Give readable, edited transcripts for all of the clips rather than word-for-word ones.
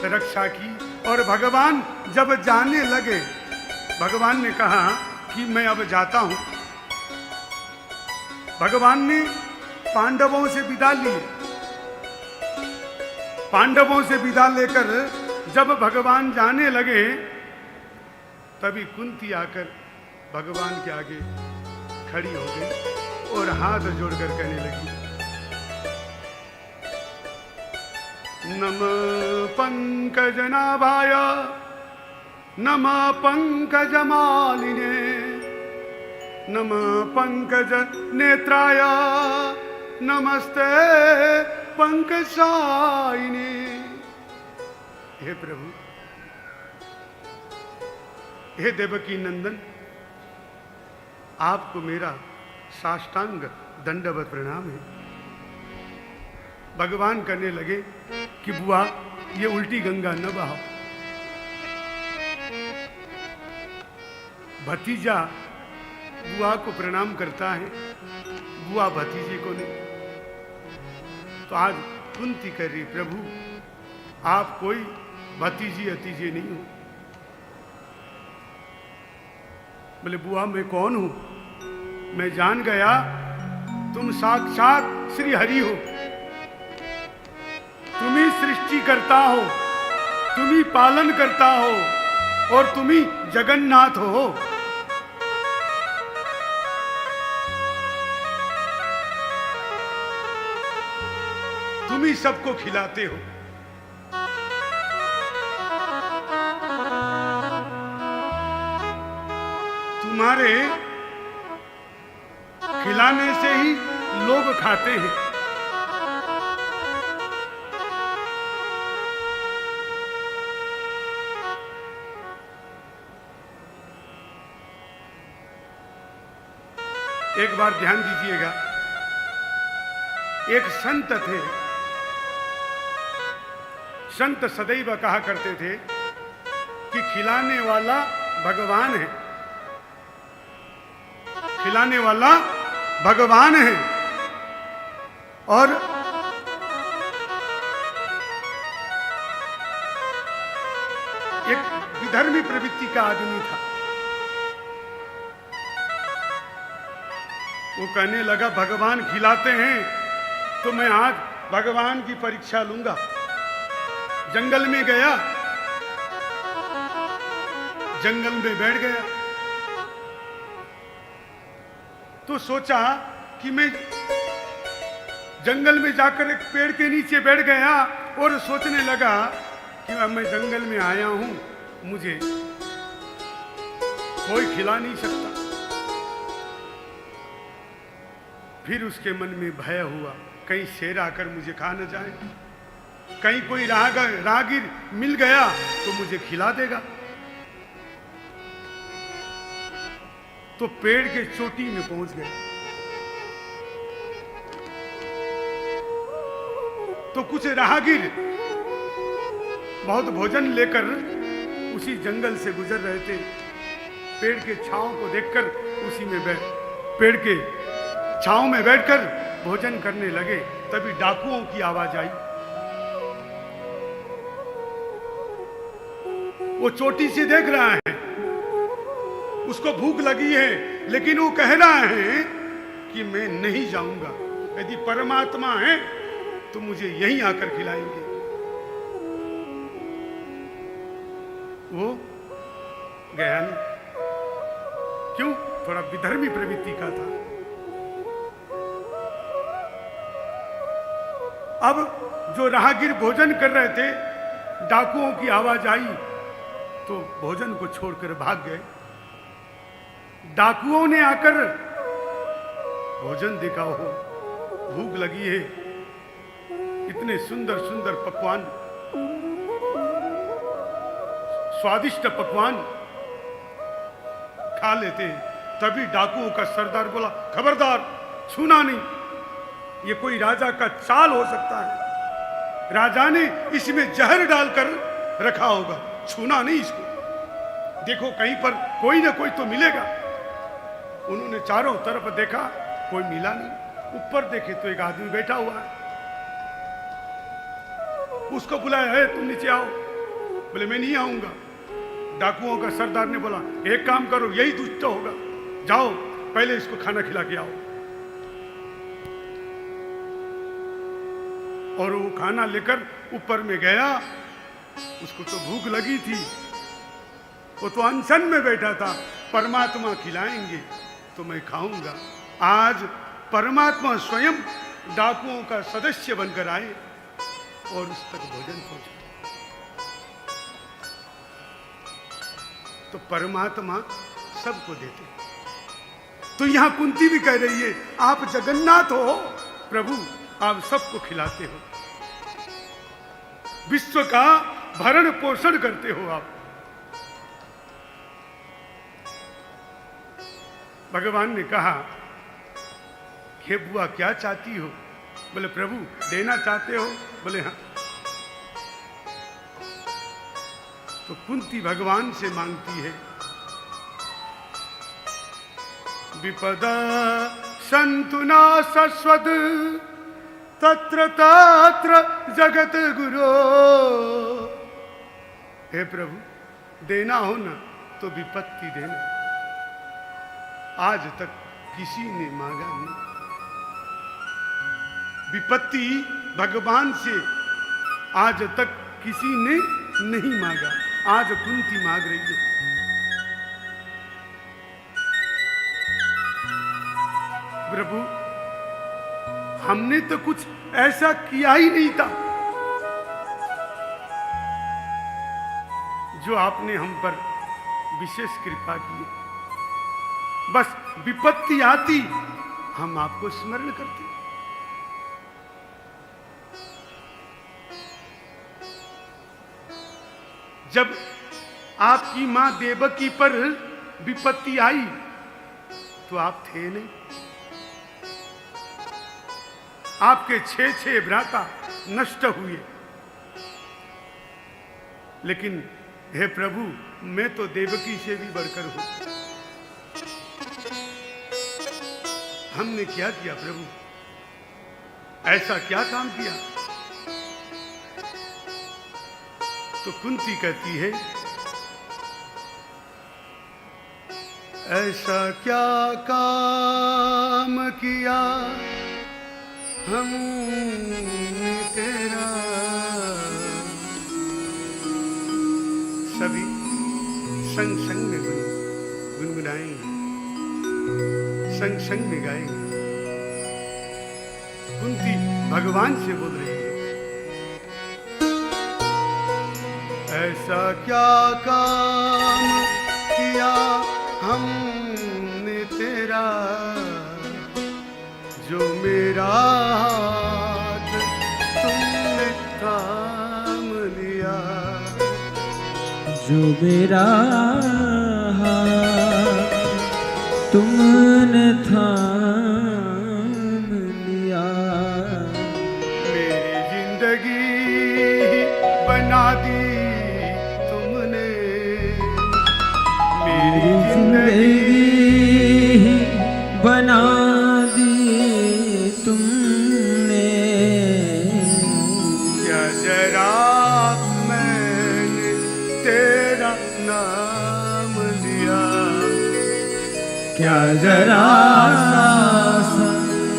रक्षा की। और भगवान जब जाने लगे, भगवान ने कहा कि मैं अब जाता हूं। भगवान ने पांडवों से विदा लिए। पांडवों से विदा लेकर जब भगवान जाने लगे, तभी कुंती आकर भगवान के आगे खड़ी हो गई और हाथ जोड़कर कहने लगी, नमः पंकजनाभाय नमः पंकजमालिने नमः पंकज नेत्राय नमस्ते पंकजाइने। हे प्रभु, हे देवकी नंदन, आपको मेरा साष्टांग दंडवत प्रणाम है। भगवान करने लगे कि बुआ, ये उल्टी गंगा न बहाओ। भतीजा बुआ को प्रणाम करता है, बुआ भतीजे को नहीं। तो आज कुंती कर रही, प्रभु आप कोई भतीजी अतीजे नहीं हो। बोले बुआ मैं कौन हूं? मैं जान गया तुम साक्षात श्री हरि हो। तुम ही सृष्टि करता हो, तुम ही पालन करता हो और तुम ही जगन्नाथ हो। तुम ही सबको खिलाते हो। तुम्हारे खिलाने से ही लोग खाते हैं। एक बार ध्यान दीजिएगा, एक संत थे। संत सदैव कहा करते थे कि खिलाने वाला भगवान है, खिलाने वाला भगवान है। और एक विधर्मी प्रवृत्ति का आदमी था। वो कहने लगा भगवान खिलाते हैं तो मैं आज भगवान की परीक्षा लूंगा। जंगल में गया, जंगल में बैठ गया तो सोचा कि मैं जंगल में जाकर एक पेड़ के नीचे बैठ गया और सोचने लगा कि अब मैं जंगल में आया हूं, मुझे कोई खिला नहीं सकता। फिर उसके मन में भय हुआ, कहीं शेर आकर मुझे खा न जाए, कहीं कोई राहगीर मिल गया तो मुझे खिला देगा। तो पेड़ के चोटी में पहुंच गए। तो कुछ राहगीर बहुत भोजन लेकर उसी जंगल से गुजर रहे थे। पेड़ के छांव को देखकर उसी में पेड़ के छांव में बैठकर भोजन करने लगे। तभी डाकुओं की आवाज आई। वो चोटी से देख रहा है, उसको भूख लगी है, लेकिन वो कह रहा है कि मैं नहीं जाऊंगा। यदि परमात्मा है तो मुझे यहीं आकर खिलाएंगे। वो गया नहीं। क्यों? थोड़ा विधर्मी प्रवृत्ति का था। अब जो राहगीर भोजन कर रहे थे, डाकुओं की आवाज आई तो भोजन को छोड़कर भाग गए। डाकुओं ने आकर भोजन देखा, हो भूख लगी है, इतने सुंदर सुंदर पकवान, स्वादिष्ट पकवान खा लेते हैं। तभी डाकुओं का सरदार बोला, खबरदार, छूना नहीं, ये कोई राजा का चाल हो सकता है। राजा ने इसमें जहर डालकर रखा होगा, छूना नहीं इसको। देखो कहीं पर कोई ना कोई तो मिलेगा। उन्होंने चारों तरफ देखा, कोई मिला नहीं। ऊपर देखे तो एक आदमी बैठा हुआ है। उसको बुलाया, है तुम नीचे आओ। बोले मैं नहीं आऊंगा। डाकुओं का सरदार ने बोला एक काम करो, यही दुष्ट होगा, जाओ पहले इसको खाना खिला के आओ। और वो खाना लेकर ऊपर में गया। उसको तो भूख लगी थी, वो तो अनशन में बैठा था। परमात्मा खिलाएंगे तो मैं खाऊंगा। आज परमात्मा स्वयं डाकुओं का सदस्य बनकर आए और उस तक भोजन पहुंचा। तो परमात्मा सबको देते। तो यहां कुंती भी कह रही है आप जगन्नाथ हो प्रभु, आप सबको खिलाते हो, विश्व का भरण पोषण करते हो आप। भगवान ने कहा हे बुआ क्या चाहती हो? बोले प्रभु देना चाहते हो? बोले हाँ। तो कुंती भगवान से मांगती है विपदा संतु न शश्वत तत्र तत्र जगत गुरो। हे प्रभु देना हो ना तो विपत्ति देना। आज तक किसी ने मांगा नहीं। विपत्ति भगवान से आज तक किसी ने नहीं मांगा, आज कुंती मांग रही है। प्रभु हमने तो कुछ ऐसा किया ही नहीं था जो आपने हम पर विशेष कृपा की। बस विपत्ति आती हम आपको स्मरण करते। जब आपकी मां देवकी पर विपत्ति आई तो आप थे नहीं। आपके 6 भ्राता नष्ट हुए। लेकिन हे प्रभु मैं तो देवकी से भी बढ़कर हूं। हमने क्या किया प्रभु? ऐसा क्या काम किया? तो कुंती कहती है ऐसा क्या काम किया हमने तेरा। सभी संग संग में गुनगुनाएंगे, संग संग में गाएंगे। कुंती भगवान से बोल रही है ऐसा क्या काम किया हमने तेरा जो मेरा हाथ तुमने थाम लिया। जो मेरा हाथ तुमने थाम लिया। मेरी जिंदगी बना दी तुमने, मेरी जिंदगी बना दी तुमने। क्या जरा मैंने तेरा नाम लिया। क्या जरा सा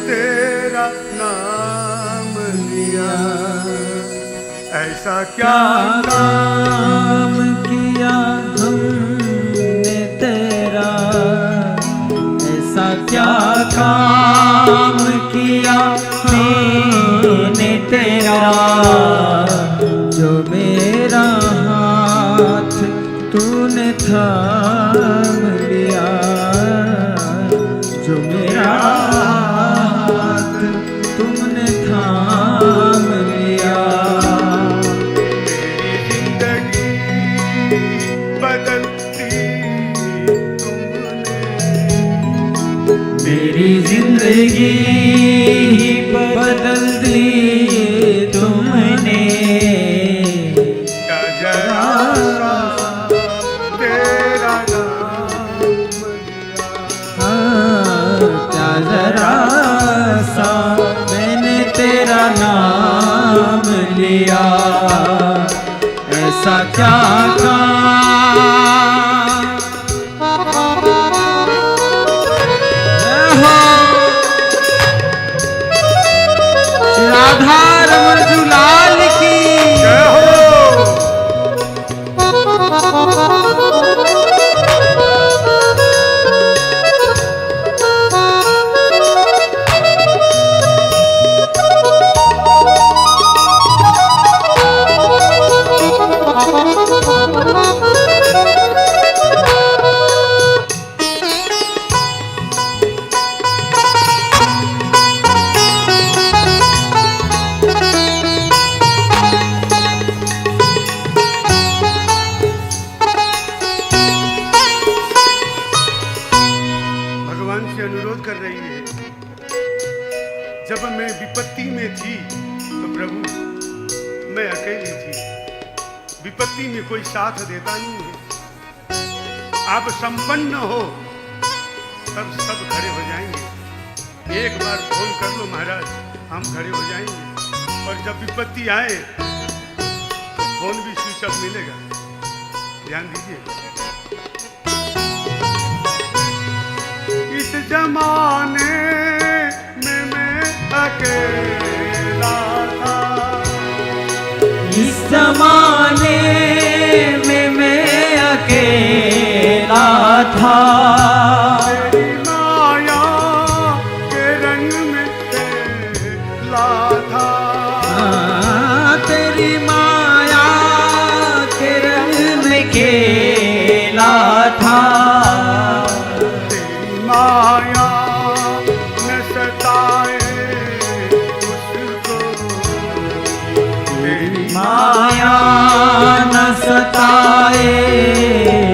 तेरा नाम लिया। ऐसा क्या काम किया हमने तेरा। ऐसा क्या काम किया मैंने तेरा जो मेरा हाथ तूने थाम लिया। जो मेरा हाथ तुमने थाम लिया। मेरी जिंदगी बदल दी तुमने। मेरी जिंदगी बदल दी तुमने। क्या जरा तेरा नाम लिया। क्या जरा सा मैंने तेरा नाम लिया। ऐसा ऐसा क्या काम हो राधा रमण दुलाल की जय हो। भगवान से अनुरोध कर रही है, जब मैं विपत्ति में थी तो प्रभु मैं अकेली थी, विपत्ति में कोई साथ देता नहीं है। आप संपन्न हो तब सब खड़े हो जाएंगे। एक बार फोन कर लो महाराज, हम खड़े हो जाएंगे। और जब विपत्ति आए तो फोन भी स्विच ऑफ मिलेगा। ध्यान दीजिए। इस जमाने में मैं अकेला था, इस जमाने में मैं अकेला था, तेरी माया के रंग में खेला था, तेरी माया के रंग में खेला था, तेरी माया न सताए उसको, तेरी माया न सताए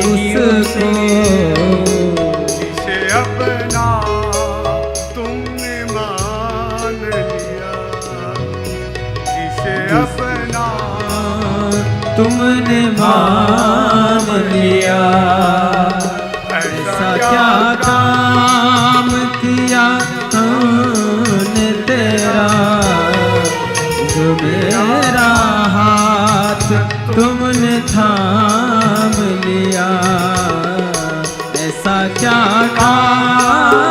उसको, जिसे अपना तुमने मान लिया, जिसे अपना तुमने मान लिया, ऐसा क्या काम किया हमने तेरा, जो मेरा हाथ तुमने थाम लिया, ऐसा क्या काम।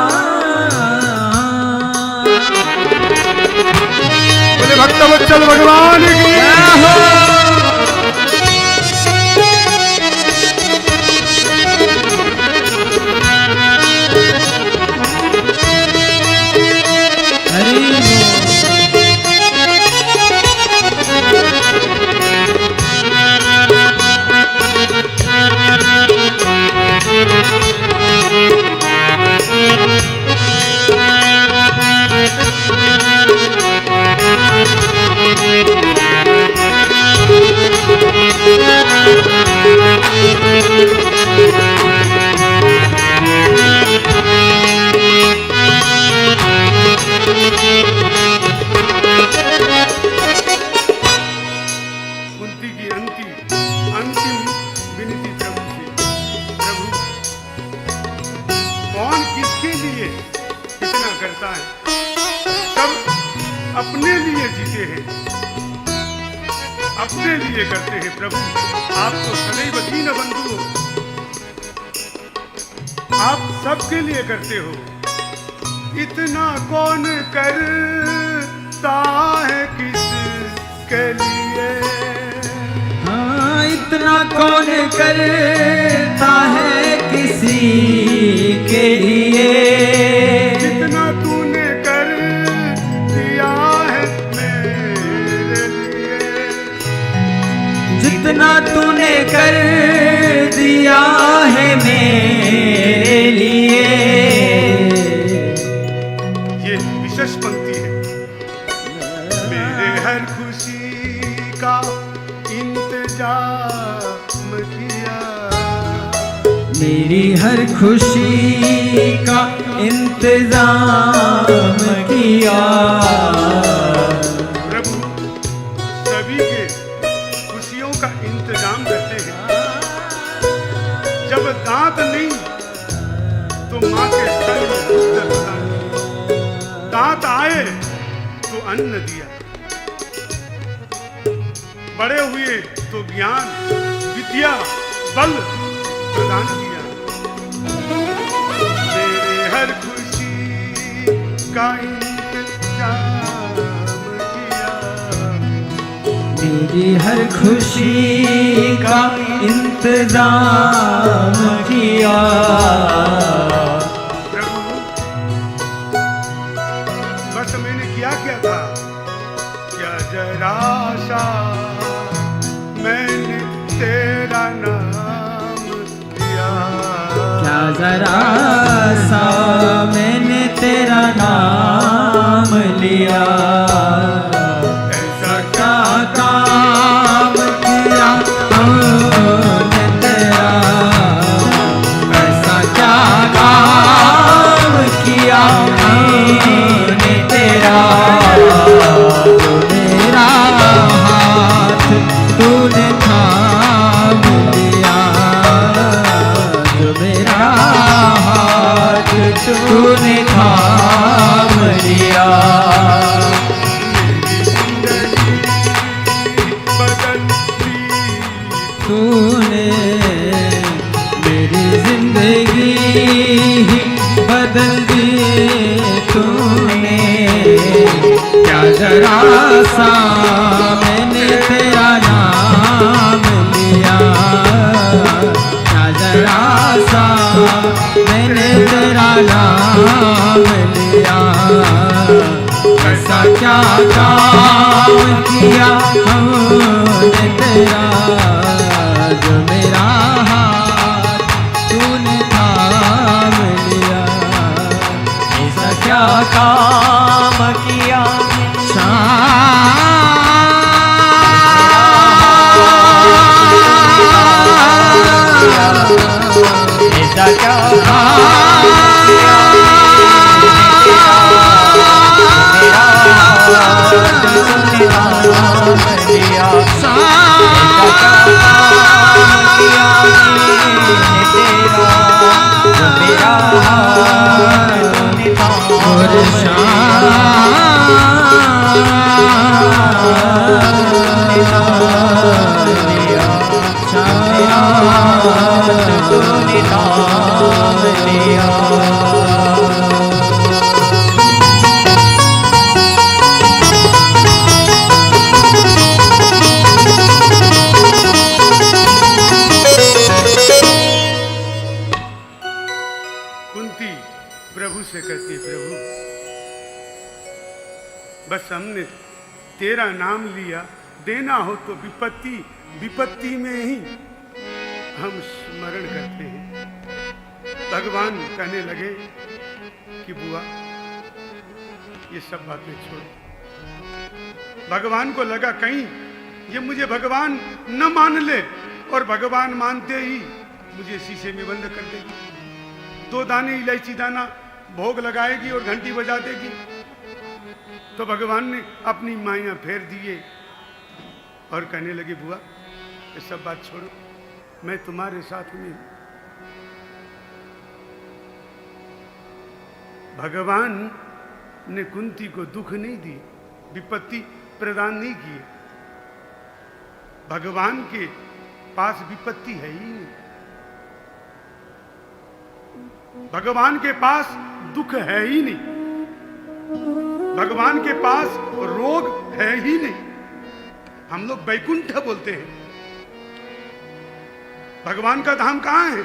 बोले भक्तवत्सल भगवान की कुंती की अंतिम विनती प्रभु से, प्रभु कौन किसके लिए कितना करता है, सब अपने लिए जीते हैं, अपने लिए करते हैं। प्रभु आप तो सदैव दीन बंधु हो, आप सबके लिए करते हो। इतना कौन करता है किसके लिए, हाँ इतना कौन करता है किसी के लिए, जितना तूने कर दिया है मेरे लिए, जितना तूने कर दिया है मेरे लिए। ये विशेष पंक्ति है। मेरे हर खुशी का इंतजाम किया, मेरी हर खुशी का इंतजाम किया, प्रभु सभी के खुशियों का इंतजाम करते हैं। जब दांत नहीं तो माँ के स्तन में दूध रखता है, दांत आए तो अन्न दिया। बड़े हुए तो ज्ञान, विद्या, बल प्रदान किया। मेरे हर खुशी का इंतजाम किया, मेरी हर खुशी का इंतजाम किया। प्रभु बस मैंने क्या किया था, क्या जरा सा मैंने तेरा नाम लिया, क्या जरा सा मैंने तेरा नाम लिया। ऐसा क्या काम किया हमने तेरा, ऐसा क्या काम किया हमने तेरा। जो मेरा हाथ तूने थाम लिया, जो मेरा हाथ तूने थाम लिया। तूने मेरी जिंदगी ही बदल दी, तूने क्या जरा सा मैंने तेरा नाम लिया, क्या जरा सा मैंने तेरा नाम लिया। ऐसा क्या काम किया हमने तेरा, जो मेरा हाथ तूने थाम लिया। ऐसा क्या काम किया ऐसा क्या कुंती प्रभु से कहती, प्रभु बस हमने तेरा नाम लिया, देना हो तो विपत्ति विपत्ति में ही हम स्मरण करते हैं। भगवान कहने लगे कि बुआ ये सब बातें छोड़ो। भगवान को लगा कहीं ये मुझे भगवान न मान ले, और भगवान मानते ही मुझे शीशे में बंद कर देगी, 2 दाने इलायची दाना भोग लगाएगी और घंटी बजा देगी। तो भगवान ने अपनी माया फेर दिए और कहने लगे बुआ ये सब बात छोड़ो, मैं तुम्हारे साथ में हूं। भगवान ने कुंती को दुख नहीं दी, विपत्ति प्रदान नहीं की। भगवान के पास विपत्ति है ही नहीं, भगवान के पास दुख है ही नहीं, भगवान के पास रोग है ही नहीं। हम लोग वैकुंठ बोलते हैं। भगवान का धाम कहां है?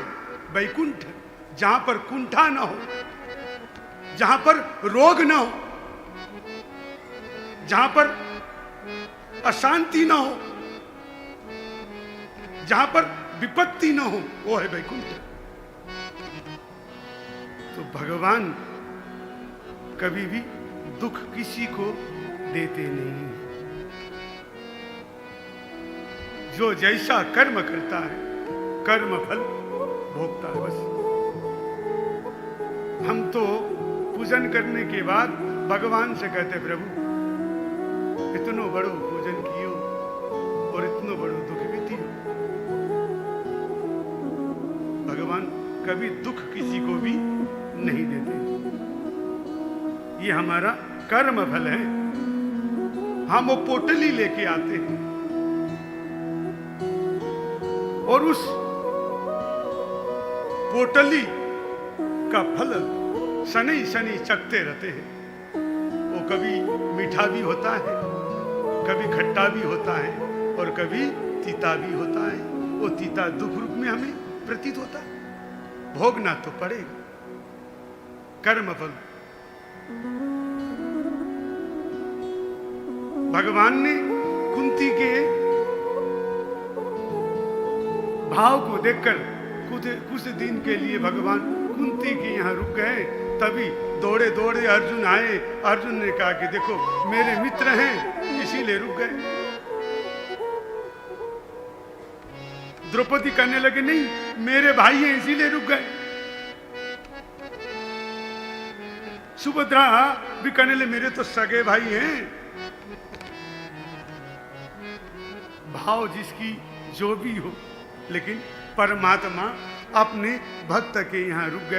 वैकुंठ, जहां पर कुंठा ना हो, जहां पर रोग ना हो, जहां पर अशांति ना हो, जहां पर विपत्ति ना हो, वो है वैकुंठ। तो भगवान कभी भी दुख किसी को देते नहीं। जो जैसा कर्म करता है कर्म फल भोगता है। बस हम तो पूजन करने के बाद भगवान से कहते प्रभु इतनो बड़ो पूजन कियो और इतनो बड़ो दुख भी दियो। भगवान कभी दुख किसी को भी नहीं देते। ये हमारा कर्म फल है। हम वो पोटली लेके आते हैं, और उस पोटली का फल शनि शनि चखते रहते हैं। वो कभी मीठा भी होता है, कभी खट्टा भी होता है और कभी तीता भी होता है। वो तीता दुख रूप में हमें प्रतीत होता है। भोगना तो पड़ेगा, कर्म फल। भगवान ने कुंती के भाव को देखकर कुछ दिन के लिए भगवान कुंती के यहाँ रुक गए। तभी दौड़े दौड़े अर्जुन आए। अर्जुन ने कहा कि देखो मेरे मित्र हैं इसीलिए रुक गए। द्रौपदी कहने लगे नहीं मेरे भाई हैं इसीलिए रुक गए। सुभद्रा भी कहने लगे मेरे तो सगे भाई हैं। भाव जिसकी जो भी हो, लेकिन परमात्मा अपने भक्त के यहाँ रुक गए।